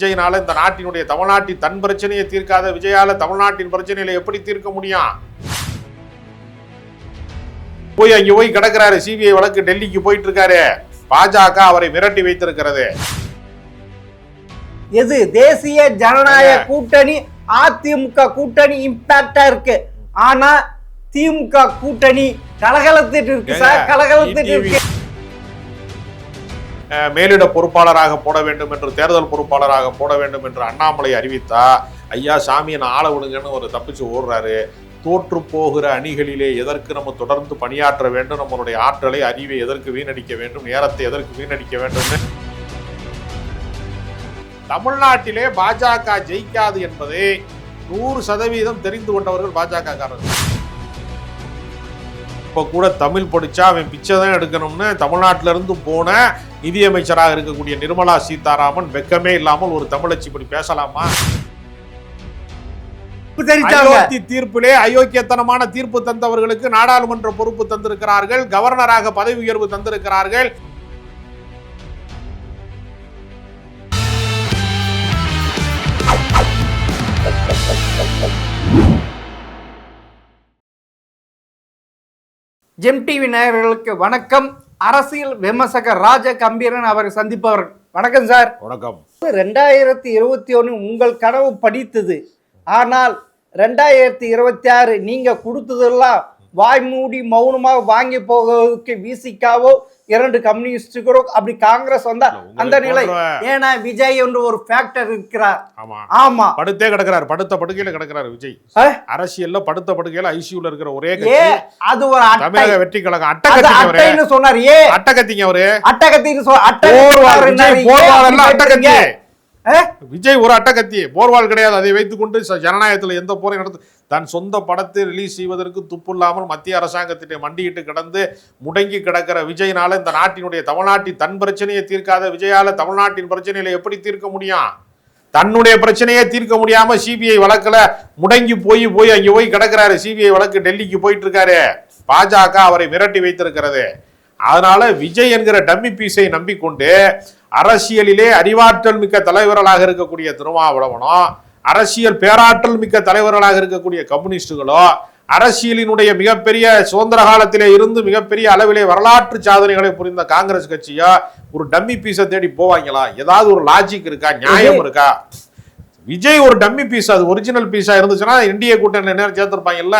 விஜயனால இந்த நாட்டினுடைய தமிழ்நாட்டின் தன் பிரச்சனையை தீர்க்காத விஜயால தமிழ்நாட்டின் பிரச்சனைகளை எப்படி தீர்க்க முடியும்? போய் அங்கே போய் கிடக்கிறாரு. சிபிஐ வழக்கு டெல்லிக்கு போயிட்டு இருக்காரு. பாஜக அவரை மிரட்டி வைத்திருக்கிறது. எது தேசிய ஜனநாயக கூட்டணி அதிமுக கூட்டணி இம்பாக்டா இருக்கு. ஆனா திமுக கூட்டணி கலகலத்திட்டு இருக்கு சார், கலகலத்திட்டு இருக்கு. மேலிட பொறுப்பாளராக போட வேண்டும் என்று, தேர்தல் பொறுப்பாளராக போட வேண்டும் என்று அண்ணாமலை அறிவித்தா ஐயா சாமியை நான் ஆள விடுங்கன்னு ஒரு தப்பிச்சு ஓடுறாரு. தோற்று போகிற அணிகளிலே எதற்கு நம்ம தொடர்ந்து பணியாற்ற வேண்டும்? நம்மளுடைய ஆற்றலை, அறிவை எதற்கு வீணடிக்க வேண்டும்? நேரத்தை எதற்கு வீணடிக்க வேண்டும்? தமிழ்நாட்டிலே பாஜக ஜெயிக்காது என்பதை 100% தெரிந்து கொண்டவர்கள் பாஜக காரர்கள். இப்போ கூட தமிழ் படிச்சா அவன் பிச்சை தான் எடுக்கணும்னு தமிழ்நாட்டில இருந்து போன நிதியமைச்சராக இருக்கக்கூடிய நிர்மலா சீதாராமன் வெக்கமே இல்லாமல் ஒரு தமிழச்சி இப்படி பேசலாமா? தீர்ப்பிலே அயோக்கியத்தனமான தீர்ப்பு தந்தவர்களுக்கு நாடாளுமன்ற பொறுப்பு தந்திருக்கிறார்கள், கவர்னராக பதவி உயர்வு தந்திருக்கிறார்கள். ஜெம் டிவி நேயர்களுக்கு வணக்கம். அரசியல் விமர்சகர் ராஜ கம்பீரன் அவரை சந்திப்பவர். வணக்கம் சார். வணக்கம். 2021 உங்கள் கனவு படித்தது. ஆனால் 2026 நீங்க கொடுத்ததெல்லாம் வாய் மூடி மௌனமாக வாங்கி போகிறதுக்கு விசிகாவோ 2 கம்யூனிஸ்டுகளோ அப்படி காங்கிரஸ் வந்தா அந்த நிலை. ஏன்னா விஜய் என்று ஒரு ஃபேக்டர் இருக்கிறார். ஆமா, படுத்தே கிடக்கிறார், படுத்த படுக்கையில கிடக்கிறார் விஜய். அரசியல்ல படுத்த படுக்கையில ஐசியூல இருக்கிற ஒரே அது ஒரு தமிழக வெற்றி கழகம். அட்டகத்தின்னு சொன்னார். அட்டகத்திங்க அவரு, அட்டகத்தின்னு அட்டகத்தி விஜய் ஒரு அட்டகத்தி, போர்வால் கிடையாது. அதை வைத்துக் கொண்டு ஜனநாயகத்தில் எந்த போரையும் நடத்து தன் சொந்த படத்தை ரிலீஸ் செய்வதற்கு துப்பு இல்லாமல் மத்திய அரசாங்கத்திட்ட மண்டியிட்டு கிடந்து முடங்கி கிடக்கிற விஜயனால இந்த நாட்டினுடைய தமிழ்நாட்டின் தன் பிரச்சனையை தீர்க்காத விஜயால தமிழ்நாட்டின் பிரச்சனைகளை எப்படி தீர்க்க முடியும்? தன்னுடைய பிரச்சனையே தீர்க்க முடியாம சிபிஐ வழக்குல முடங்கி போய் அங்கே போய் கிடக்கிறாரு. சிபிஐ வழக்கு டெல்லிக்கு போயிட்டு இருக்காரு. பாஜக அவரை மிரட்டி வைத்திருக்கிறது. அதனால விஜய் என்கிற டம்மி பீஸை நம்பிக்கொண்டு அரசியலிலே அறிவாற்றல் மிக்க தலைவர்களாக இருக்கக்கூடிய திருமாவளவனோ, அரசியல் பேராற்றல் மிக்க தலைவர்களாக இருக்கக்கூடிய கம்யூனிஸ்டுகளோ, அரசியலினுடைய மிகப்பெரிய சுதந்திர காலத்திலே இருந்து மிகப்பெரிய அளவிலே வரலாற்று சாதனைகளை புரிந்த காங்கிரஸ் கட்சியா ஒரு டம்மி பீஸை தேடி போவாங்களா? ஏதாவது ஒரு லாஜிக் இருக்கா? நியாயம் இருக்கா? விஜய் ஒரு டம்மி பீஸ், அது ஒரிஜினல் பீஸா இருந்துச்சுன்னா இந்திய கூட்டணி நேரம் சேர்த்திருப்பாங்கல்ல.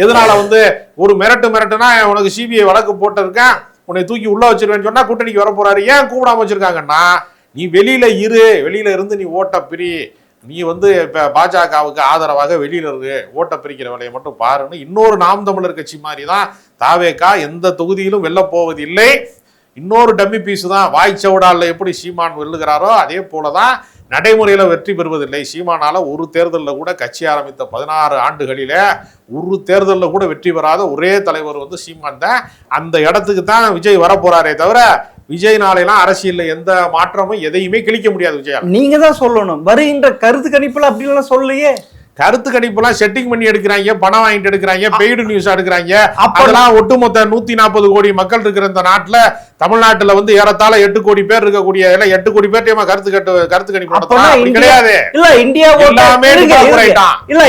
எதனால ஒரு மிரட்டுனா உனக்கு சிபிஐ வழக்கு போட்டிருக்கேன், உன்னை தூக்கி உள்ள வச்சிருவேன்னு சொன்னா கூட்டணிக்கு வர போறாரு. ஏன் கூப்பிடாம வச்சிருக்காங்கன்னா, நீ வெளியில இருந்து நீ ஓட்ட பிரி, நீ இப்ப பாஜகவுக்கு ஆதரவாக வெளியில இருந்து ஓட்ட பிரிக்கிற வேலையை மட்டும் பாருன்னு இன்னொரு நாம் தமிழர் கட்சி மாதிரி தான் தாவேகா எந்த தொகுதியிலும் வெல்ல போவது இல்லை. இன்னொரு டம்மி பீஸ் தான். வாய்ச்சவுடால எப்படி சீமான் வெல்லுகிறாரோ அதே போலதான் நடைமுறையில வெற்றி பெறுவதில்லை. சீமானால ஒரு தேர்தலில் கூட கட்சி ஆரம்பித்த 16 ஆண்டுகளில ஒரு தேர்தலில் கூட வெற்றி பெறாத ஒரே தலைவர் சீமான் தான். அந்த இடத்துக்கு தான் விஜய் வரப்போறாரே தவிர விஜய்னாலாம் அரசியல்ல எந்த மாற்றமும் எதையுமே கிழிக்க முடியாது. விஜயா நீங்க தான் சொல்லணும். வருகின்ற கருத்து கணிப்புல அப்படி எல்லாம் சொல்லையே. கருத்து கணிப்புலாம் செட்டிங் பண்ணி எடுக்கிறாங்க, பணம் வாங்கிட்டு எடுக்கிறாங்க, பெய்டு நியூஸ் எடுக்கிறாங்க. அப்பெல்லாம் ஒட்டுமொத்த 140 கோடி மக்கள் இருக்கிற இந்த நாட்டுல, தமிழ்நாட்டுல ஏறத்தாழ 8 கோடி பேர் இருக்கக்கூடிய 8 கோடி பேர்ட்டையுமா கருத்து கணிப்பு கிடையாது. இல்ல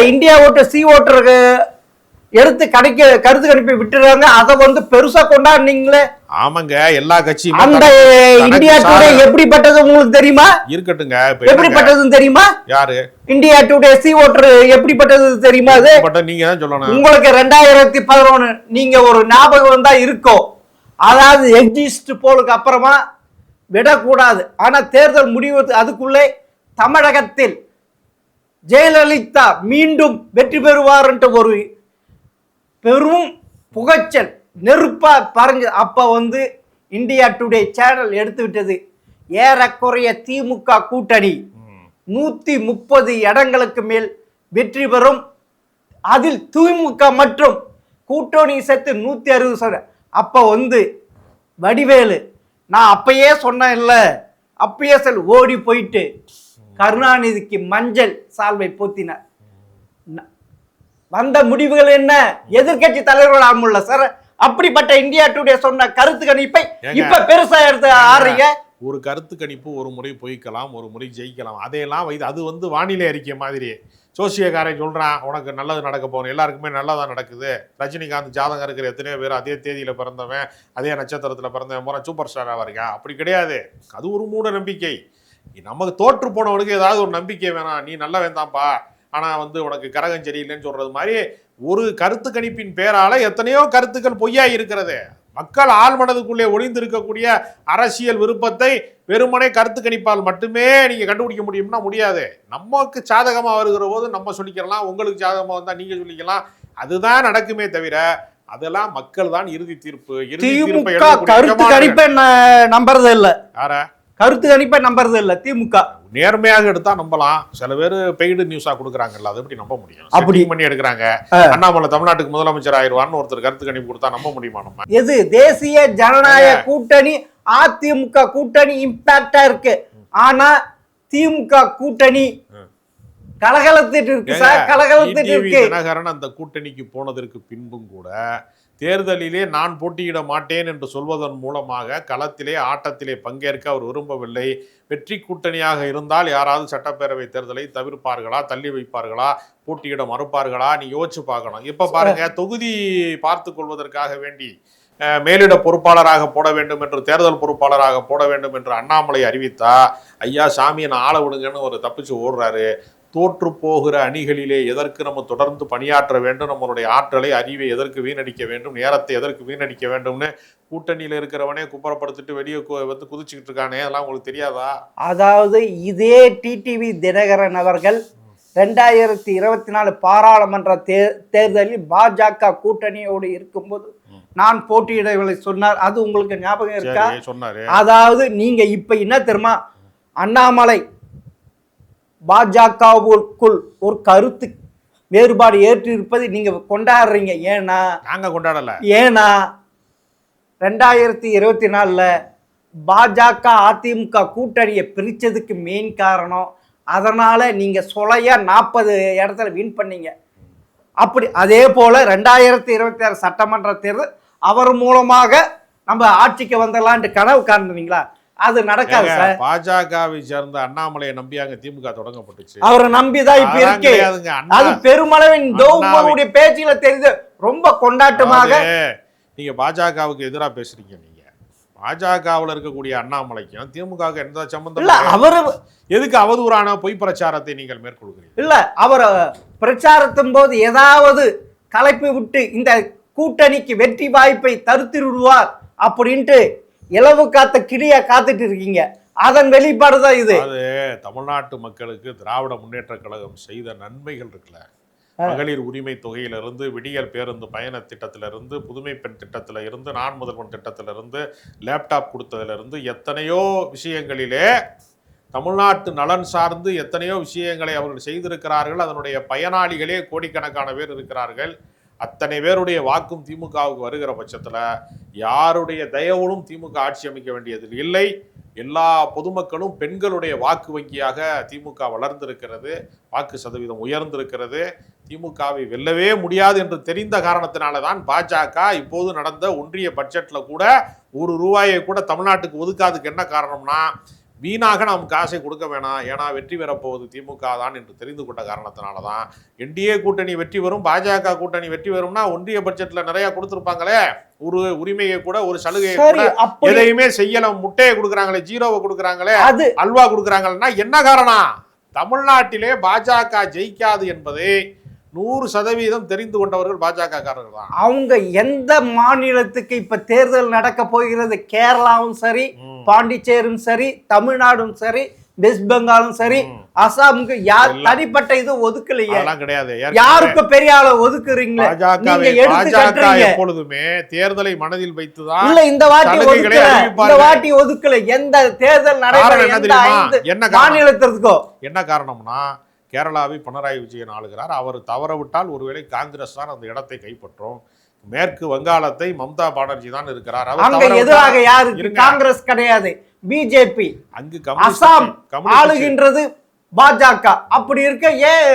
இந்தியா ஓட்டு சி ஓட்டருக்கு எடுத்து கருத்து கணிப்பை விட்டுறாங்க. அதை பெருசா கொண்டாடுனீங்களே. ஆமாங்க, எல்லா கட்சியும் அந்த இந்தியா டுடே எப்படிப்பட்டது உங்களுக்கு தெரியுமா? இருக்கட்டுங்க, எப்படிப்பட்டதுன்னு தெரியுமா? யாரு இந்தியா டுடே சி ஓட்டர் எப்படிப்பட்டது தெரியுமா? அது நீங்க தான் சொல்லணும். உங்களுக்கு 2011 நீங்க ஒரு ஞாபகம் தான் இருக்கும். அதாவது எக்ஸிஸ்ட் போலுக்கு அப்புறமா விடக்கூடாது. ஆனா தேர்தல் முடிவு அதுக்குள்ளே தமிழகத்தில் ஜெயலலிதா மீண்டும் வெற்றி பெறுவார் என்று ஒரு பெரும் புகைச்சல் நெருப்பா பறஞ்சு. அப்ப இந்தியா டுடே சேனல் எடுத்து விட்டது. ஏறக்குறைய திமுக கூட்டணி 130 இடங்களுக்கு மேல் வெற்றி பெறும். அதில் திமுக மற்றும் கூட்டணி சேர்த்து 160. அப்ப வடிவேலு நான் அப்பயே சொன்னேன் இல்ல, அப்பயே ஓடி போயிட்டு கருணாநிதிக்கு மஞ்சள் சால்வை போத்தினார். வந்த முடிவுகள் என்ன? எதிர்கட்சி தலைவர்கள் ஆமுல்ல சார். அப்படிப்பட்ட இந்தியா டுடே சொன்ன கருத்து கணிப்பை இப்ப பெருசா எடுத்து ஆடுறீங்க. ஒரு கருத்து கணிப்பு ஒரு முறை பொய்க்கலாம், ஒரு முறை ஜெயிக்கலாம். அதையெல்லாம் அது வந்து வானிலை அறிக்கை மாதிரி. ஜோசியக்காரன் சொல்கிறான் உனக்கு நல்லது நடக்க போகணும், எல்லாருக்குமே நல்லதாக நடக்குது. ரஜினிகாந்த் ஜாதகம் இருக்கிற எத்தனையோ பேர் அதே தேதியில் பிறந்தவன், அதே நட்சத்திரத்தில் பிறந்தவன் போகிற சூப்பர் ஸ்டாராக இருக்கான். அப்படி கிடையாது. அது ஒரு மூட நம்பிக்கை. நமக்கு தோற்று போனவனுக்கு ஏதாவது ஒரு நம்பிக்கை வேணாம். நீ நல்ல வேண்டாம்ப்பா, ஆனால் வந்து உனக்கு கரகம் சரியில்லைன்னு சொல்கிறது மாதிரி ஒரு கருத்து கணிப்பின் பேரால எத்தனையோ கருத்துக்கள் பொய்யா இருக்கிறது. மக்கள் ஆழ்மனதுக்குள்ளே ஒளிந்து இருக்கக்கூடிய அரசியல் விருப்பத்தை வெறுமனே கருத்து கணிப்பால் மட்டுமே நீங்க கண்டுபிடிக்க முடியும்னா முடியாது. நமக்கு சாதகமா வருகிற போது நம்ம சொல்லிக்கலாம், உங்களுக்கு சாதகமா வந்தா நீங்க சொல்லிக்கலாம். அதுதான் நடக்குமே தவிர அதெல்லாம் மக்கள் தான் இறுதி தீர்ப்பு. கருத்து கணிப்பை நம்புறது இல்ல. யார கருத்து கணிப்பை நம்புறது இல்ல திமுக. நேர்மையாக எடுத்தா நம்பலாம். சில பேர் பெய்டு நியூஸா கொடுக்குறாங்கல்ல, அது எப்படி நம்ப முடியும்? அப்படி பண்ணி எடுக்கிறாங்க. அண்ணாமலை தமிழ்நாட்டுக்கு முதலமைச்சர் ஆயிடுவார்னு ஒருத்தர் கருத்து கணிப்பு கொடுத்தா நம்ப முடியுமா நம்ம? எது தேசிய ஜனநாயக கூட்டணி அதிமுக கூட்டணி இம்பாக்டா இருக்கு. ஆனா திமுக கூட்டணி கலகலத்திட்டு இருக்கு சார், கலகலத்திட்டு இருக்கு. தினகரன் அந்த கூட்டணிக்கு போனதற்கு பின்பும் கூட தேர்தலிலே நான் போட்டியிட மாட்டேன் என்று சொல்வதன் மூலமாக களத்திலே ஆட்டத்திலே பங்கேற்க அவர் விரும்பவில்லை. வெற்றி கூட்டணியாக இருந்தால் யாராவது சட்டப்பேரவை தேர்தலை தவிர்ப்பார்களா, தள்ளி வைப்பார்களா, போட்டியிட மறுப்பார்களா? நீ யோசிச்சு பார்க்கணும். இப்ப பாருங்க, தொகுதி பார்த்து கொள்வதற்காக வேண்டி மேலிட பொறுப்பாளராக போட வேண்டும் என்று, தேர்தல் பொறுப்பாளராக போட வேண்டும் என்று அண்ணாமலை அறிவித்தா, ஐயா சாமியை நான் ஆள விடுங்கன்னு ஒரு தப்பிச்சு ஓடுறாரு. தோற்று போகிற அணிகளிலே எதற்கு நம்ம தொடர்ந்து பணியாற்ற வேண்டும், நம்மளுடைய ஆற்றலை அறிவை எதற்கு வீணடிக்க வேண்டும், நேரத்தை எதற்கு வீணடிக்க வேண்டும்னு கூட்டணியில் இருக்கிறவனே குப்பரப்படுத்திட்டு வெளியே வந்து குதிச்சுக்கிட்டு இருக்கானே, அதெல்லாம் உங்களுக்கு தெரியாதா? அதாவது இதே டிடிவி தினகரன் அவர்கள் 2024 பாராளுமன்ற தேர்தலில் பாஜக கூட்டணியோடு இருக்கும்போது நான் போட்டியிடவில்லை சொன்னார். அது உங்களுக்கு ஞாபகம் இருக்கா? சொன்னாரு. அதாவது நீங்க இப்ப என்ன தெரியுமா, அண்ணாமலை பாஜகவுக்குள் ஒரு கருத்து வேறுபாடு ஏற்று இருப்பதை நீங்க கொண்டாடுறீங்க. ஏன்னா நாங்க கொண்டாடல. ஏன்னா 2024 பாஜக அதிமுக கூட்டணியை பிரிச்சதுக்கு மெயின் காரணம். அதனால நீங்க சொலையா 40 இடத்துல வின் பண்ணீங்க. அப்படி அதே போல 2026 சட்டமன்ற தேர்தல் அவர் மூலமாக நம்ம ஆட்சிக்கு வந்துடலான்ட்டு கனவு காண்பீங்களா? அது நடக்காது சார். பாஜகவை சேர்ந்த அண்ணாமலையை நம்பியாங்க திமுக தொடங்கப்பட்டுச்சு. அவரை நம்பிதான் இப்ப இருக்கு. அது பெருமளவின் உங்களுடைய பேச்சில தெரியுது. ரொம்ப கொண்டாட்டமாக நீங்க பாஜகவுக்கு எதிராக பேசுறீங்க. நீங்க பாஜகவில் இருக்கக்கூடிய அண்ணாமலைக்கும் திமுகவுக்கு எந்த சம்பந்தம் இல்ல. அவரு எதுக்கு அவதூறான பொய் பிரச்சாரத்தை நீங்கள் மேற்கொள்கிறீங்க? இல்ல, அவர் பிரச்சாரத்தின் போது ஏதாவது கலைப்பு விட்டு இந்த கூட்டணிக்கு வெற்றி வாய்ப்பை தடுத்து விடுவார் அப்படின்ட்டு இலவு காத்த கிளியா காத்துட்டு இருக்கீங்க. அதன் வெளிப்பாடு தான் இது. அது தமிழ்நாட்டு மக்களுக்கு திராவிட முன்னேற்ற கழகம் செய்த நன்மைகள் இருக்குல்ல, மகளிர் உரிமை தொகையிலிருந்து, விடியல் பேருந்து பயண திட்டத்திலிருந்து, புதுமை பெண் திட்டத்தில இருந்து, நான் முதல்வன் திட்டத்திலிருந்து, லேப்டாப் கொடுத்ததிலிருந்து, எத்தனையோ விஷயங்களிலே தமிழ்நாட்டு நலன் சார்ந்து எத்தனையோ விஷயங்களை அவர்கள் செய்திருக்கிறார்கள். அதனுடைய பயனாளிகளே கோடிக்கணக்கான பேர் இருக்கிறார்கள். அத்தனை பேருடைய வாக்கும் திமுகவுக்கு வருகிற பட்சத்தில் யாருடைய தயவுடன் திமுக ஆட்சி அமைக்க வேண்டியது இல்லை. எல்லா பொதுமக்களும் பெண்களுடைய வாக்கு வங்கியாக திமுக வளர்ந்திருக்கிறது, வாக்கு சதவீதம் உயர்ந்திருக்கிறது. திமுகவை வெல்லவே முடியாது என்று தெரிந்த காரணத்தினால தான் பாஜக இப்போது நடந்த ஒன்றிய பட்ஜெட்ல கூட ₹1 கூட தமிழ்நாட்டுக்கு ஒதுக்காதுக்கு என்ன காரணம்னா, வீணாக நாம் காசை கொடுக்க வேணாம், ஏன்னா வெற்றி பெறப்போவது திமுக தான் என்று தெரிந்து கொண்ட காரணத்தினால தான் என்டிஏ கூட்டணி வெற்றி பெறும், பாஜக கூட்டணி வெற்றி பெறும்னா ஒன்றிய பட்ஜெட்ல நிறைய கொடுத்துருப்பாங்களே, ஒரு உரிமையை கூட, ஒரு சலுகையை கூட எதையுமே செய்யல. முட்டையை கொடுக்குறாங்களே, ஜீரோவை கொடுக்குறாங்களே, அல்வா கொடுக்குறாங்கன்னா என்ன காரணம்? தமிழ்நாட்டிலே பாஜக ஜெயிக்காது என்பதை 100% தெரிந்து கொண்டவர்கள் பாஜக காரர்கள் தான். அவங்க எந்த மாநிலத்துக்கு இப்ப தேர்தல் நடக்க போகிறது, கேரளாவும் சரி, பாண்டிச்சேரியும் சரி, தமிழ்நாடும் சரி, வெஸ்ட் பெங்காலும் சரி, அசாமுக்கு யார் தனிப்பட்ட இது ஒதுக்கலையே, கிடையாது. யாருக்கு பெரிய ஆள ஒதுக்குறீங்களா? எப்பொழுதுமே தேர்தலை மனதில் வைத்துதான். இல்ல, இந்த வாட்டி ஒதுக்கல. எந்த தேர்தல் நடைபெற மாநிலத்திற்கோ என்ன காரணம்னா, கேரளாவை பினராயி விஜயன் ஆளுகிறார். அவர் தவறவிட்டால் ஒருவேளை காங்கிரஸ் தான் அந்த இடத்தை கைப்பற்றும். மேற்கு வங்காளத்தை மம்தா பானர்ஜி தான் இருக்கிறார். எதிராக யாரு? காங்கிரஸ் கிடையாது, பிஜேபி. அங்கு அசாம் ஆளுகின்றது பாஜக. அப்படி இருக்க ஏன்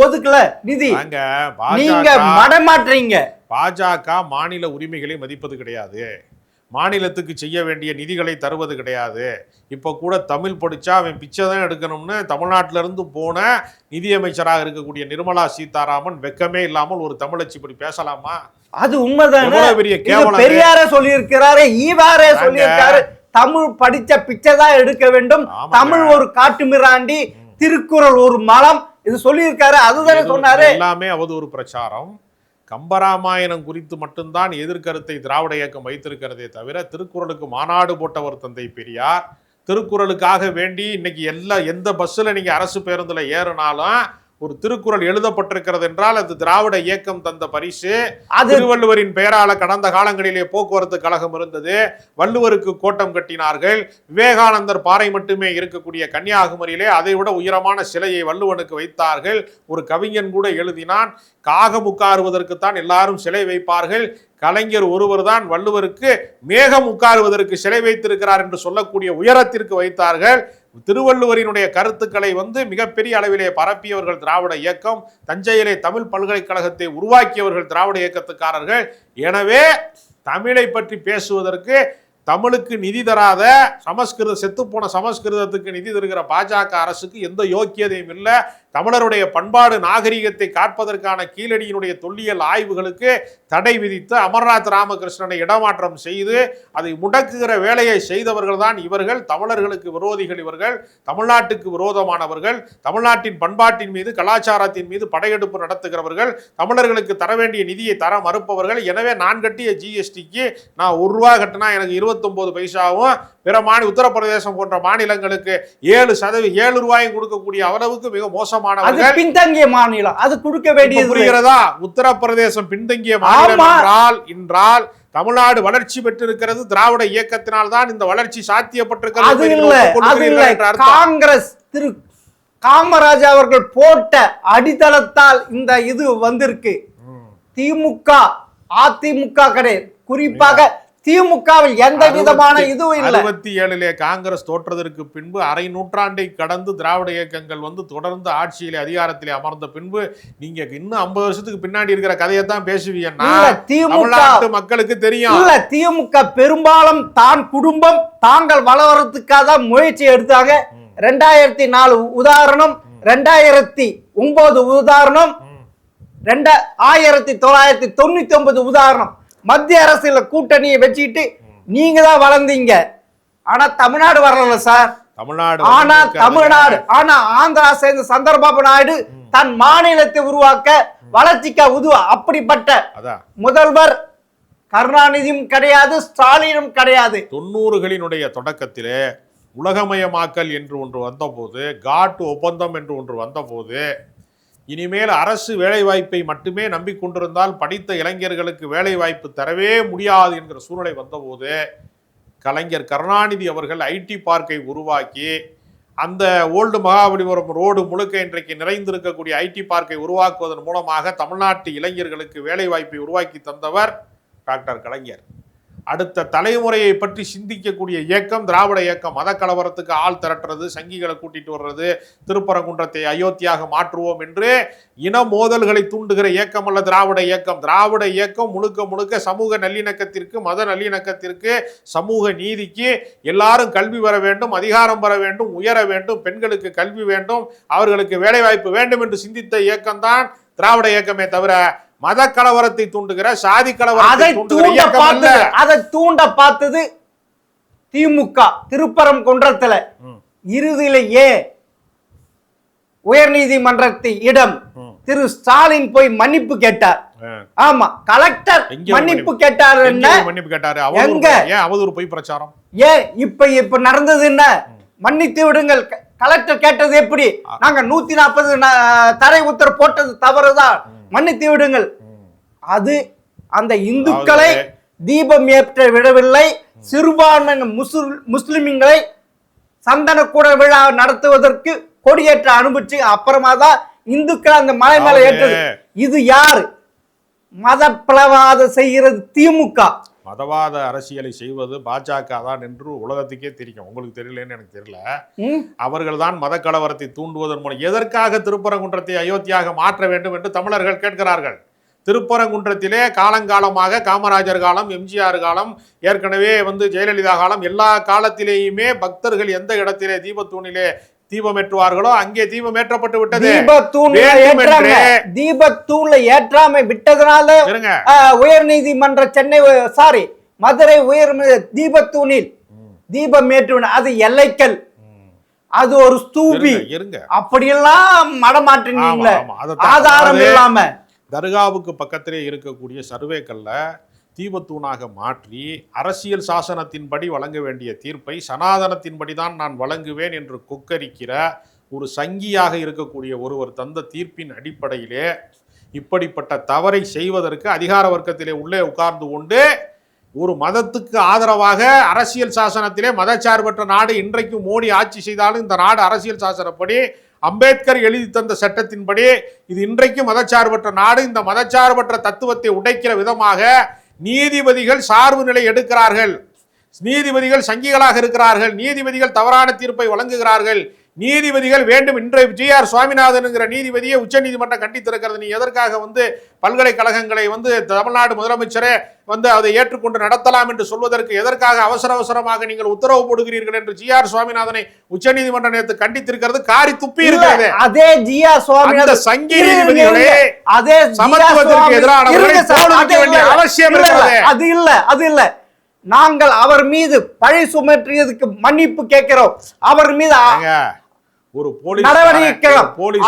ஒதுக்கல நிதி? நீங்க மடமாற்றீங்க. பாஜக மாநில உரிமைகளை மதிப்பது கிடையாது. மாநிலத்துக்கு செய்ய வேண்டிய நிதிகளை தருவது கிடையாது. இப்போ கூட தமிழ் படித்தா அவன் பிச்சை தான் எடுக்கணும்னு தமிழ்நாட்டிலிருந்து போன நிதியமைச்சராக இருக்கக்கூடிய நிர்மலா சீதாராமன் வெக்கமே இல்லாமல் ஒரு தமிழச்சி இப்படி பேசலாமா? அது உண்மைதானே. பெரிய கேவலம். பெரியாரே சொல்லியிருக்கிறாரு, ஈவாரே சொல்லியிருக்காரு, தமிழ் படிச்ச பிச்சை தான் எடுக்க வேண்டும், தமிழ் ஒரு காட்டு மிராண்டி, திருக்குறள் ஒரு மலம், இது சொல்லியிருக்காரு. அதுதானே சொன்னாரு. எல்லாமே அவதூறு பிரச்சாரம். கம்பராமாயணம் குறித்து மட்டும்தான் எதிர்கருத்தை திராவிட இயக்கம் வைத்திருக்கிறதே தவிர திருக்குறளுக்கு மாநாடு போட்டவர் தந்தை பெரியார். திருக்குறளுக்காக வேண்டி இன்னைக்கு எந்த பஸ்ஸில் நீங்க அரசு பேருந்துல ஏறினாலும் ஒரு திருக்குறள் எழுதப்பட்டிருக்கிறது என்றால் அது திராவிட இயக்கம் தந்த பரிசு. திருவள்ளுவரின் பெயரால கடந்த காலங்களிலே போக்குவரத்து கழகம் இருந்தது. வள்ளுவருக்கு கோட்டம் கட்டினார்கள். விவேகானந்தர் பாறை மட்டுமே இருக்கக்கூடிய கன்னியாகுமரியிலே அதை விட உயரமான சிலையை வள்ளுவனுக்கு வைத்தார்கள். ஒரு கவிஞன் கூட எழுதினான், காகம் உட்காருவதற்குத்தான் எல்லாரும் சிலை வைப்பார்கள், கலைஞர் ஒருவர் தான் வள்ளுவருக்கு மேகம் உட்காருவதற்கு சிலை வைத்திருக்கிறார் என்று சொல்லக்கூடிய உயரத்திற்கு வைத்தார்கள். திருவள்ளுவரினுடைய கருத்துக்களை மிகப்பெரிய அளவிலே பரப்பியவர்கள் திராவிட இயக்கம். தஞ்சையிலே தமிழ் பல்கலைக்கழகத்தை உருவாக்கியவர்கள் திராவிட இயக்கத்துக்காரர்கள். எனவே தமிழை பற்றி பேசுவதற்கு தமிழுக்கு நிதி தராத செத்துப்போன சமஸ்கிருதத்துக்கு நிதி தருகிற பாஜக அரசுக்கு எந்த யோக்கியதையும் இல்லை. தமிழருடைய பண்பாடு நாகரிகத்தை காப்பதற்கான கீழடியினுடைய தொல்லியல் ஆய்வுகளுக்கு தடை விதித்து அமர்நாத் ராமகிருஷ்ணனை இடமாற்றம் செய்து அதை முடக்குகிற வேலையை செய்தவர்கள் தான் இவர்கள். தமிழர்களுக்கு விரோதிகள் இவர்கள், தமிழ்நாட்டுக்கு விரோதமானவர்கள், தமிழ்நாட்டின் பண்பாட்டின் மீது கலாச்சாரத்தின் மீது படையெடுப்பு நடத்துகிறவர்கள், தமிழர்களுக்கு தர வேண்டிய நிதியை தர மறுப்பவர்கள். எனவே நான் கட்டிய ஜிஎஸ்டிக்கு நான் ₹1 கட்டினா எனக்கு 29 பைசாவும், பிற உத்தரப்பிரதேசம் போன்ற மாநிலங்களுக்கு 7 ரூபாயும் கொடுக்கக்கூடிய அளவுக்கு மிக மோசமானவர்கள். பின்தங்கிய மாநிலம், அது கொடுக்க வேண்டியது. புரிகிறதா? உத்தரப்பிரதேசம் பின்தங்கிய மாநிலம் என்றால் தமிழ்நாடு வளர்ச்சி பெற்றிருக்கிறது திராவிட இயக்கத்தினால் தான் இந்த வளர்ச்சி சாத்தியப்பட்டிருக்கிறது. காங்கிரஸ் திரு காமராஜ் அவர்கள் போட்ட அடித்தளத்தால் இந்த இது வந்திருக்கு. திமுக அதிமுக கிடையாது, குறிப்பாக திமுகவில் எந்த விதமான இதுவும் இல்லை. 67 காங்கிரஸ் தோற்றதற்கு பின்பு அரை நூற்றாண்டை கடந்து திராவிட இயக்கங்கள் தொடர்ந்து ஆட்சியிலே அதிகாரத்திலே அமர்ந்த பின்பு நீங்க இன்னும் 50 வருஷத்துக்கு பின்னாடி இருக்கிற கதையை தான் பேசுவீங்கன்னா தமிழ்நாட்டு மக்களுக்கு தெரியும். இல்ல, திமுக பெரும்பாலும் தான் குடும்பம் தாங்கள் வளர்றதுக்காக தான் முயற்சி எடுத்தாங்க. 2004 உதாரணம், 2009 உதாரணம், 1999 உதாரணம். மத்திய அரசுல கூட்டணியை வச்சுக்கிட்டு நீங்க தான் வளர்ந்தீங்க. ஆனா தமிழ்நாடு வரல சார். ஆனா ஆந்திரா சேர்ந்த சந்திரபாபு நாயுடு தன் மாநிலத்தை உருவாக்க வளர்ச்சிக்க அப்படிப்பட்ட முதல்வர் கருணாநிதியும் கிடையாது, ஸ்டாலினும் கிடையாது. 90களினுடைய தொடக்கத்திலே உலகமயமாக்கல் என்று ஒன்று வந்தபோது, காட் ஒப்பந்தம் என்று ஒன்று வந்தபோது, இனிமேல் அரசு வேலைவாய்ப்பை மட்டுமே நம்பிக்கொண்டிருந்தால் படித்த இளைஞர்களுக்கு வேலை வாய்ப்பு தரவே முடியாது என்கிற சூழ்நிலை வந்தபோது கலைஞர் கருணாநிதி அவர்கள் ஐடி பார்க்கை உருவாக்கி அந்த ஓல்டு மகாபலிபுரம் ரோடு முழுக்க இன்றைக்கு நிறைந்திருக்கக்கூடிய ஐடி பார்க்கை உருவாக்குவதன் மூலமாக தமிழ்நாட்டு இளைஞர்களுக்கு வேலை வாய்ப்பை உருவாக்கி தந்தவர் டாக்டர் கலைஞர். அடுத்த தலைமுறையை பற்றி சிந்திக்கக்கூடிய இயக்கம் திராவிட இயக்கம். மத கலவரத்துக்கு ஆள் திரட்டுறது, சங்கிகளை கூட்டிட்டு வர்றது, திருப்பரங்குன்றத்தை அயோத்தியாக மாற்றுவோம் என்று இன மோதல்களை தூண்டுகிற இயக்கம் அல்ல திராவிட இயக்கம். திராவிட இயக்கம் முழுக்க முழுக்க சமூக நல்லிணக்கத்திற்கு, மத நல்லிணக்கத்திற்கு, சமூக நீதிக்கு, எல்லாரும் கல்வி வர வேண்டும், அதிகாரம் பெற வேண்டும், உயர வேண்டும், பெண்களுக்கு கல்வி வேண்டும், அவர்களுக்கு வேலைவாய்ப்பு வேண்டும் என்று சிந்தித்த இயக்கம் தான் திராவிட இயக்கமே தவிர மத கலவரத்தை தூண்டுகிற, சாதி கலவரத்தை தூண்டுகிற இயக்கம் அல்ல. அதை தூண்ட பார்த்தது திமுக. திருப்பரங்குன்றத்துல இறுதியிலேயே உயர்நீதிமன்றத்திடம் திரு ஸ்டாலின் போய் மன்னிப்பு கேட்டார். ஆமா, கலெக்டர் மன்னிப்பு கேட்டார். மன்னிப்பு கேட்டாரு. ஏன் அவதூறு பொய் பிரச்சாரம்? ஏன் இப்ப நடந்தது என்ன? மன்னித்து விடுங்கள். கலெக்டர் கேட்டது எப்படி? நாங்க 140 தடை உத்தரவு போட்டது தவறுதான், மன்னித்து விடுங்கள். அது அந்த இந்துக்களை தீபம் ஏற்ற விடவில்லை. சிறுபான்மை முஸ்லிம்களை சந்தன கூட விழா நடத்துவதற்கு கொடியேற்ற அனுப்பிச்சு அப்புறமா தான் இந்துக்கள் அந்த மலை மேல ஏற்றது. இது யாரு? மத பிளவாத செய்கிறது திமுக. மதவாத அரசியலை செய்வது பாஜக தான் என்று உலகத்துக்கே தெரியும். உங்களுக்கு தெரியலன்னு எனக்கு தெரியல. அவர்கள் தான் மத கலவரத்தை தூண்டுவதன் மூலம் எதற்காக திருப்பரங்குன்றத்தை அயோத்தியாக மாற்ற வேண்டும் என்று தமிழர்கள் கேட்கிறார்கள். திருப்பரங்குன்றத்திலே காலங்காலமாக காமராஜர் காலம், எம்ஜிஆர் காலம், ஏற்கனவே ஜெயலலிதா காலம், எல்லா காலத்திலேயுமே பக்தர்கள் எந்த இடத்திலே தீபத்தூணிலே தீபமேற்றுவார்களோ அங்கே தீபமேற்றப்பட்டு விட்டது. தீபத்தூண்ல ஏற்றாமை விட்டதனால உயர் நீதிமன்ற மதுரை உயர் தீபத்தூணில் தீபம் ஏற்றுவன அது எல்லைக்கல், அது ஒரு ஸ்தூபி, அப்படியெல்லாம் மடமாற்றினீங்களே ஆதாரம் இல்லாம. தர்காவுக்கு பக்கத்திலே இருக்கக்கூடிய சர்வேக்கல்ல தீபத்தூணாக மாற்றி அரசியல் சாசனத்தின்படி வழங்க வேண்டிய தீர்ப்பை சனாதனத்தின்படி தான் நான் வழங்குவேன் என்று கொக்கரிக்கிற ஒரு சங்கியாக இருக்கக்கூடிய ஒருவர் தந்த தீர்ப்பின் அடிப்படையிலே இப்படிப்பட்ட தவறை செய்வதற்கு அதிகார வர்க்கத்திலே உள்ளே உட்கார்ந்து கொண்டு ஒரு மதத்துக்கு ஆதரவாக அரசியல் சாசனத்திலே மதச்சார்பற்ற நாடு இன்றைக்கு மோடி ஆட்சி செய்தாலும் இந்த நாடு அரசியல் சாசனப்படி அம்பேத்கர் எழுதி தந்த சட்டத்தின்படி இது இன்றைக்கு மதச்சார்பற்ற நாடு, இந்த மதச்சார்பற்ற தத்துவத்தை உடைக்கிற விதமாக நீதிபதிகள் சார்பு நிலை எடுக்கிறார்கள், நீதிபதிகள் சங்கிகளாக இருக்கிறார்கள், நீதிபதிகள் தவறான தீர்ப்பை வழங்குகிறார்கள், நீதிபதிகள் வேண்டும். இன்றைய GR சுவாமிநாதன் நீதிபதியை உச்ச நீதிமன்றம் கண்டித்திருக்கிறது. நீ எதற்காக பல்கலைக்கழகங்களை தமிழ்நாடு முதலமைச்சரே அதை ஏற்றுக்கொண்டு நடத்தலாம் என்று சொல்வதற்கு எதற்காக அவசரமாக நீங்கள் உத்தரவு போடுகிறீர்கள் என்று GR சுவாமிநாதனை உச்ச நீதிமன்றம் நேற்று கண்டித்திருக்கிறது. காரி துப்பி இருக்கிறது. அதே GR சுவாமிநாதன் சங்கி நீதிபதிகளே அதே சமத்துவத்திற்கு எதிரானவர்களை அவசியம் இருக்கிறது. அது இல்ல நாங்கள் அவர் மீது பழி சுமற்றியதுக்கு மன்னிப்பு கேட்கிறோம், அவர் மீது ஒரு போலீஸ் நடவடிக்கை,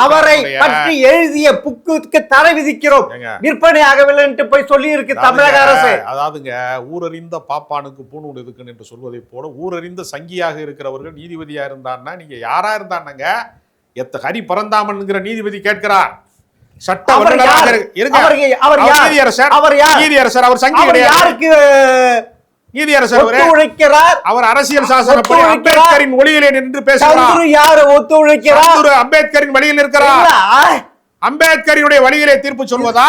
அவரை பற்றி எழுதிய புக்குக்கு தடை விதிக்கிறோம், விற்பனை ஆகவில்லை என்று போய் சொல்லி இருக்கு தமிழக அரசு. அதாவதுங்க ஊரறிந்த பாப்பானுக்கு பூணூல் இருக்குன்னு என்று சொல்வதை போல ஊரறிந்த சங்கியாக இருக்கிறவர்கள் நீதிபதியா இருந்தான்னா நீங்க யாரா இருந்தாங்க? ஹரி பரந்தாமன்ங்கிற நீதிபதி கேட்கிறார். சட்ட நீதியரசர் அவர் சங்கி கிடையாது. நீதியரசர் அவர் அரசியல் சாசனப்படி அம்பேத்கரின் ஒளியிலே நின்று பேசுகிறார். யாரு ஒத்துழைக்கிறார்? அம்பேத்கரின் வழியில் இருக்கிறார். அம்பேத்கரினுடைய வழியிலே தீர்ப்பு சொல்வதா?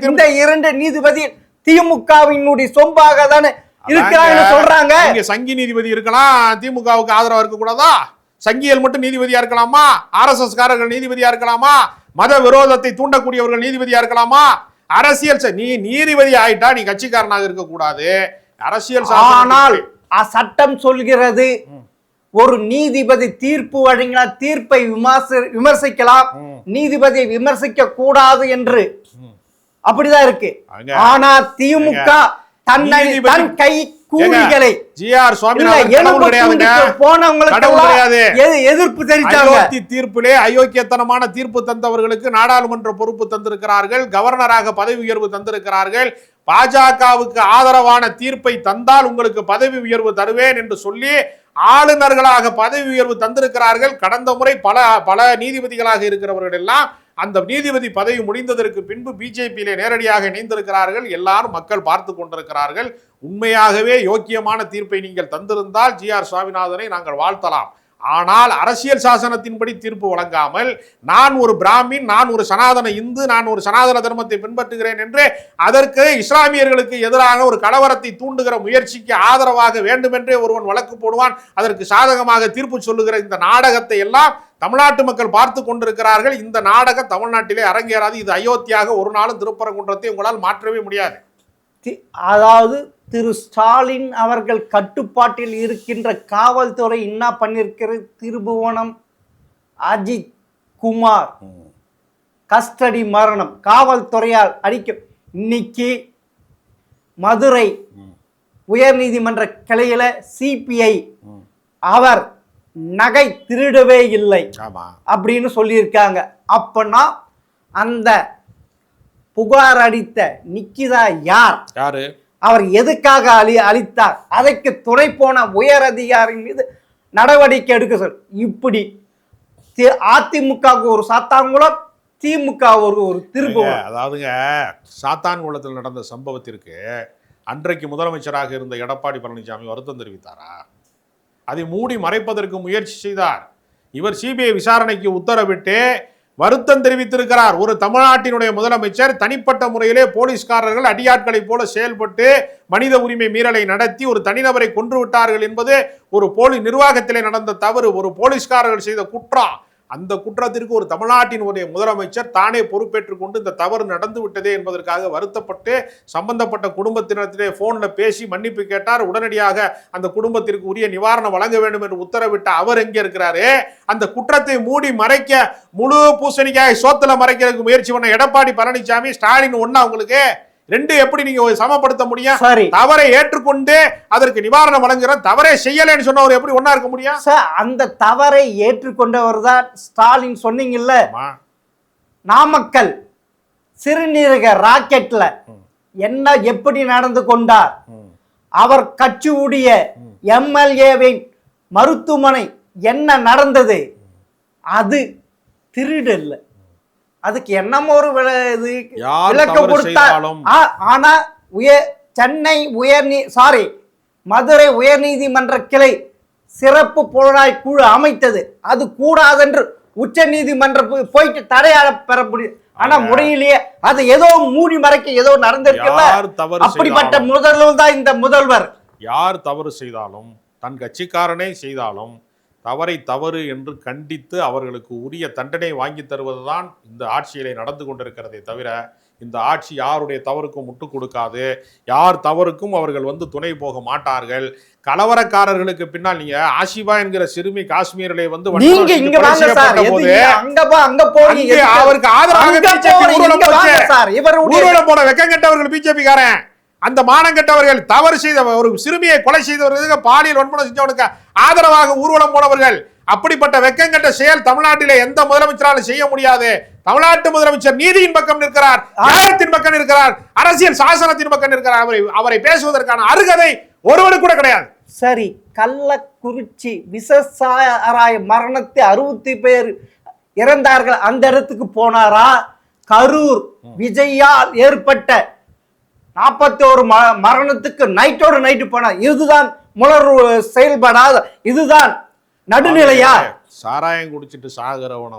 இந்த இரண்டு நீதிபதி திமுகவினுடைய சொம்பாக தானே இருக்கிறாங்க சொல்றாங்க. இங்க சங்கி நீதிபதி இருக்கலாம், திமுகவுக்கு ஆதரவா இருக்க கூடாதா? சங்கிகள் மட்டும் நீதிபதியா இருக்கலாமா? RSS காரர்கள் நீதிபதியா இருக்கலாமா? மத விரோதத்தை தூண்டக்கூடியவர்கள் நீதிபதியா இருக்கலாமா? அரசியல் நீ நீதிபதி ஆயிட்டா நீ கட்சிக்காரனாக இருக்க கூடாது. அரசியல் ஆனால் சட்டம் சொல்கிறது ஒரு நீதிபதி தீர்ப்பு வழங்கினா தீர்ப்பை விமர்சிக்கலாம், நீதிபதியை விமர்சிக்க கூடாது என்று. அப்படிதான் இருக்கு. ஆனா திமுக தன் கை கூலிகளை GR சுவாமிநாதன் போனவங்களுக்கு எதிர்ப்பு தெரிவித்தாங்க. தீர்ப்பிலே அயோக்கியத்தனமான தீர்ப்பு தந்தவர்களுக்கு நாடாளுமன்ற பொறுப்பு தந்திருக்கிறார்கள், கவர்னராக பதவி உயர்வு தந்திருக்கிறார்கள். பாஜகவுக்கு ஆதரவான தீர்ப்பை தந்தால் உங்களுக்கு பதவி உயர்வு தருவேன் என்று சொல்லி ஆளுநர்களாக பதவி உயர்வு தந்திருக்கிறார்கள். கடந்த முறை பல நீதிபதிகளாக இருக்கிறவர்கள் எல்லாம் அந்த நீதிபதி பதவி முடிந்ததற்கு பின்பு பிஜேபியிலே நேரடியாக இணைந்திருக்கிறார்கள். எல்லாரும் மக்கள் பார்த்து கொண்டிருக்கிறார்கள். உண்மையாகவே யோக்கியமான தீர்ப்பை நீங்கள் தந்திருந்தால் GR சுவாமிநாதனை நாங்கள் வாழ்த்தலாம். ஆனால் அரசியல் சாசனத்தின்படி தீர்ப்பு வழங்காமல் நான் ஒரு பிராமின், நான் ஒரு சனாதன இந்து, நான் ஒரு சனாதன தர்மத்தை பின்பற்றுகிறேன் என்று அதற்கு இஸ்லாமியர்களுக்கு எதிராக ஒரு கலவரத்தை தூண்டுகிற முயற்சிக்கு ஆதரவாக வேண்டுமென்றே ஒருவன் வழக்கு போடுவான், அதற்கு சாதகமாக தீர்ப்பு சொல்லுகிற இந்த நாடகத்தை எல்லாம் தமிழ்நாட்டு மக்கள் பார்த்து கொண்டிருக்கிறார்கள். இந்த நாடகம் தமிழ்நாட்டிலே அரங்கேறாது. இது அயோத்தியாக ஒரு நாளும் திருப்பரங்குன்றத்தை உங்களால் மாற்றவே முடியாது. அதாவது திரு ஸ்டாலின் அவர்கள் கட்டுப்பாட்டில் இருக்கின்ற காவல்துறை என்ன பண்ணிருக்கிறது? திருபுவனம் அஜித் குமார் கஸ்டடி மரணம் காவல்துறையால் அடிக்க. இன்னைக்கு மதுரை உயர் நீதிமன்ற கிளையில CPI அவர் நகை திருடவே இல்லை அப்படின்னு சொல்லியிருக்காங்க. அப்பனா அந்த புகார் அளித்த நிக்கிதா யாரு? அவர் எதுக்காக அளித்தார்? அதற்கு துணை போன உயர் அதிகாரி மீது நடவடிக்கை எடுக்க சொல். இப்படி அதிமுகவுக்கு ஒரு சாத்தான்குளம், திமுக ஒரு திருப்பு. அதாவதுங்க சாத்தான்குளத்தில் நடந்த சம்பவத்திற்கு அன்றைக்கு முதலமைச்சராக இருந்த எடப்பாடி பழனிசாமி வருத்தம் தெரிவித்தாரா? அதை மூடி மறைப்பதற்கு முயற்சி செய்தார். இவர் CBI விசாரணைக்கு உத்தரவிட்டு வருத்தம் தெரிவித்திருக்கிறார். ஒரு தமிழ்நாட்டினுடைய முதலமைச்சர் தனிப்பட்ட முறையிலே போலீஸ்காரர்கள் அடியாட்களை போல செயல்பட்டு மனித உரிமை மீறலை நடத்தி ஒரு தனிநபரை கொன்று விட்டார்கள் என்பது ஒரு போலீஸ் நிர்வாகத்திலே நடந்த தவறு, ஒரு போலீஸ்காரர்கள் செய்த குற்றம். அந்த குற்றத்திற்கு ஒரு தமிழ்நாட்டினுடைய முதலமைச்சர் தானே பொறுப்பேற்றுக் கொண்டு இந்த தவறு நடந்து விட்டதே என்பதற்காக வருத்தப்பட்டு சம்பந்தப்பட்ட குடும்பத்தினத்திலே போன்ல பேசி மன்னிப்பு கேட்டார். உடனடியாக அந்த குடும்பத்திற்கு உரிய நிவாரணம் வழங்க வேண்டும் என்று உத்தரவிட்ட அவர் எங்கே இருக்கிறாரு? அந்த குற்றத்தை மூடி மறைக்க முழு பூசணிக்காய் சோத்துல மறைக்கிறதுக்கு முயற்சி பண்ண எடப்பாடி பழனிசாமி, ஸ்டாலின் ஒண்ணா உங்களுக்கு ரெண்டு எப்படி நீங்க சமப்படுத்த முடியும்? தவறை ஏற்றுக்கொண்டு அதற்கு நிவாரணம் வழங்குற தவறே செய்யலன்னு சொன்னவர் எப்படி ஒண்ணா இருக்க முடியும்? அந்த தவறை ஏற்றுக்கொண்டவர் தான் ஸ்டாலின். சொன்னீங்கல்ல, நாமக்கல் சிறுநீரக ராக்கெட்ல என்ன எப்படி நடந்து கொண்டார், அவர் கட்சியுடைய எம்எல்ஏவின் மருத்துவமனை என்ன நடந்தது, அது திருடல்ல. அதுக்கு என்னமோ ஒரு விளக்கம் கொடுத்தார். ஆனா சென்னை மதுரை உயர்நீதிமன்ற கிளை சிறப்பு புலனாய்வு குழு அமைத்தது. அது கூடாதென்று உச்ச நீதிமன்றம் போயிட்டு தடையாள பெற முடியும். ஆனா முறையிலேயே அது ஏதோ மூடி மறைக்க ஏதோ நடந்திருக்குல்ல. அப்படிப்பட்ட முதல்வர் தான் இந்த முதல்வர். யார் தவறு செய்தாலும், தன் கட்சிக்காரனே செய்தாலும் தவறை தவறு என்று கண்டித்து அவர்களுக்கு உரிய தண்டனை வாங்கி தருவதுதான் இந்த ஆட்சியிலே நடந்து கொண்டிருக்கிறதே தவிர, இந்த ஆட்சி யாருடைய தவறுக்கும் முட்டு கொடுக்காது. யார் தவறுக்கும் அவர்கள் துணை போக மாட்டார்கள். கலவரக்காரர்களுக்கு பின்னால் நீங்க ஆஷிபா என்கிற சிறுமி காஷ்மீரிலே அவருக்கு ஆதரவாக போன வெக்கங்கெட்டவர்கள் பிஜேபி காரன், அந்த மானங்கெட்டவர்கள், தவறு செய்த ஒரு சிறுமியை கொலை செய்தவர்களுக்கு, பாலியல் வன்முறை செஞ்சவனுக்கு ஆதரவாக ஊர்வலம் போனவர்கள். அப்படிப்பட்ட வெக்கங்கெட்ட செயல் தமிழ்நாட்டிலே எந்த முதலமைச்சராலும் செய்ய முடியாது. தமிழ்நாட்டு முதலமைச்சர் நீதியின் பக்கம் நிற்கிறார், நியாயத்தின் பக்கம் இருக்கிறார், அரசியல் சாசனத்தின் பக்கம் இருக்கிறார். அவரை பேசுவதற்கான அருகதை ஒருவனுக்கு கூட கிடையாது. சரி, கள்ளக்குறிச்சி விசசாராய மரணத்தை 60 பேர் இறந்தார்கள், அந்த இடத்துக்கு போனாரா? கரூர் விஜயால் ஏற்பட்ட 41 மரணத்துக்கு நைட்டோடு நைட்டு போனா இதுதான் முலர் செயல்படாத, இதுதான் நடுநிலையா? சாராயம் குடிச்சிட்டு சாகிறவனை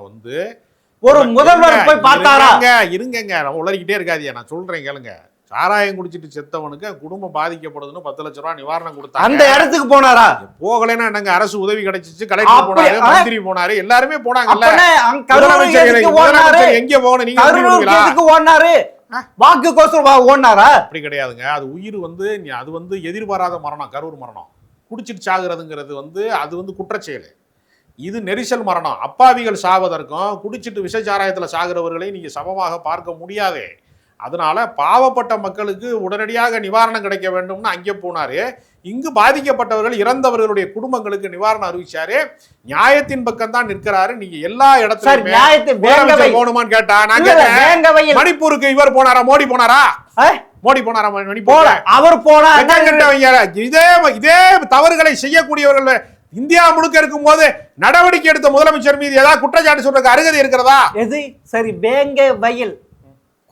ஒரு முதல்வர் போய் பார்த்தாரா? இருங்க, உளறிக்கிட்டே இருக்காதியா, நான் சொல்றேன் கேளுங்க. சாராயம் குடிச்சிட்டு செத்தவனுக்கு குடும்பம் பாதிக்கப்படுதுன்னு 10 லட்சம் ரூபாய் நிவாரணம் கொடுத்தாங்க. அந்த இடத்துக்கு போனாரா? போகலைன்னா என்னங்க, அரசு உதவி கிடைச்சிச்சு, கலெக்டர் போனாரு, மந்திரி போனாரு, எல்லாருமே போனாங்கல்ல. எங்க போகணும் நீங்க ஓடினாரு? வாக்குக்கோசரம் ஓடினாரா? அப்படி கிடையாதுங்க. அது உயிர் அது எதிர்பாராத மரணம். கரூர் மரணம் குடிச்சிட்டு சாகுறதுங்கிறது அது குற்றச்செயல். இது நெரிசல் மரணம். அப்பாவிகள் சாவதற்கும் குடிச்சிட்டு விஷச்சாராயத்தில் சாகிறவர்களை நீங்க சமமாக பார்க்க முடியாது. அதனால பாவப்பட்ட மக்களுக்கு உடனடியாக நிவாரணம் கிடைக்க வேண்டும்னு அங்கே போனாரு. இங்கு பாதிக்கப்பட்டவர்கள், இறந்தவர்களுடைய குடும்பங்களுக்கு நிவாரணம் அறிவிச்சாரு. நியாயத்தின் பக்கம் தான் நிற்கிறாரு. நீங்க எல்லா இடத்துலயும் போகணுமான்னு கேட்டா, மணிப்பூருக்கு இவர் போனாரா? மோடி போனாரா? மணிப்பூர் அவர் போனார். இதே தவறுகளை செய்யக்கூடியவர்கள் இந்தியா முழுக்க இருக்கும் போது நடவடிக்கை எடுத்த முதலமைச்சர் மீது ஏதாவது குற்றச்சாட்டு சொல்றதுக்கு அருகதை இருக்கிறதா? எது சரி, வேங்க வயல்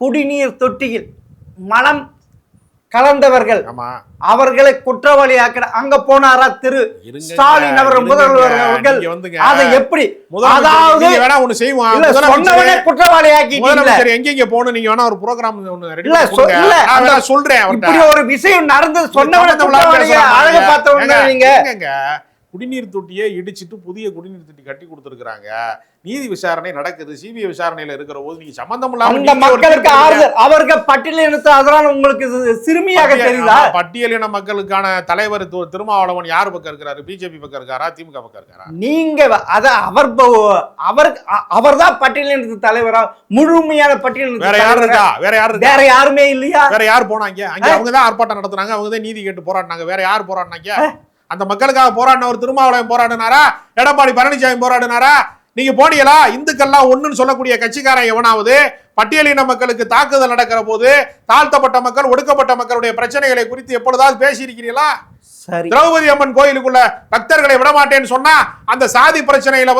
குடிநீர் தொட்டியில் மலம் கலந்தவர்கள், அவர்களை குற்றவாளியாக்க அங்க போனாரா திரு ஸ்டாலின் அவர் முதல்வர் அவர்கள்? அதை எப்படி, அதாவது சொன்னவனே குற்றவாளியாக்கி எங்க போகணும் நீங்க வேணா ஒரு ப்ரோக்ராம் சொல்றேன். இப்படி ஒரு விஷயம் நடந்தது சொன்னவனே அழகு பார்த்தவங்க. நீங்க குடிநீர் தொட்டியை இடிச்சிட்டு புதிய குடிநீர் தொட்டி கட்டி கொடுத்திருக்காங்க. நீதி விசாரணை நடக்குது, சிபிஐ விசாரணையில இருக்கிற போது நீங்க சம்பந்தம் இல்லாம மக்களுக்கு அவர்கள் பட்டியலினத்தை, அதனால உங்களுக்கு சிறுமியாக தெரியுதா? பட்டியலின மக்களுக்கான தலைவர் திருமாவளவன் யார் பக்கம் இருக்கிறாரு? பிஜேபி பக்கம் இருக்காரா, திமுக பக்கம் இருக்காரா? நீங்க அவர் தான் பட்டியலினத்து தலைவரா? முழுமையான பட்டியல் வேற யாரு இருக்கா? வேற யாருமே இல்லையா? வேற யார் போனாங்க? அங்க அவங்க தான் ஆர்ப்பாட்டம் நடத்துனாங்க, அவங்க தான் நீதி கேட்டு போராடினாங்க. வேற யார் போராடினாங்க? அந்த மக்களுக்காக போராடினவர் திருமாவளவன் போராடினாரா? எடப்பாடி பழனிசாமி போராடினாரா? நீங்க போனீங்களா? இந்துக்கள்லாம் ஒண்ணுன்னு சொல்லக்கூடிய கட்சிக்காரன் எவனாவது பட்டியலின மக்களுக்கு தாக்குதல் நடக்கிற போது தாழ்த்தப்பட்ட மக்கள், ஒடுக்கப்பட்ட மக்களுடைய பிரச்சனைகளை குறித்து எப்பொழுதாவது பேசி இருக்கிறீங்களா? திரௌபதி அம்மன் கோயிலுக்குள்ள பக்தர்களை விடமாட்டேன்னு சொன்னா அந்த சாதி பிரச்சனையில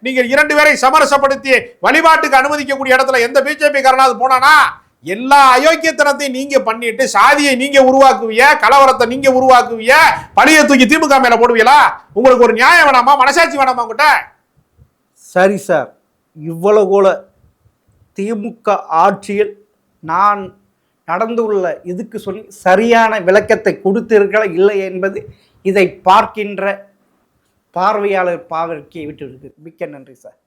நீங்க 2 பேரை சமரசப்படுத்தி வழிபாட்டுக்கு அனுமதிக்கக்கூடிய இடத்துல எந்த பிஜேபி காரனாவது போனானா? எல்லா அயோக்கியத்தனத்தையும் நீங்க பண்ணிட்டு சாதியை நீங்க உருவாக்குவிய, கலவரத்தை நீங்க உருவாக்குவிய, பழிய தூக்கி திமுக மேல போடுவீங்களா? உங்களுக்கு ஒரு நியாயம் வேணாமா? மனசாட்சி வேணாமா உங்ககிட்ட? சரி சார், இவ்வளவு கூட திமுக ஆட்சியில் நான் நடந்துள்ள இதுக்கு சொல்லி சரியான விளக்கத்தை கொடுத்திருக்கல இல்லை என்பது இதை பார்க்கின்ற பார்வையாளர் பார்வைக்கு விட்டு இருக்கு. மிக்க நன்றி சார்.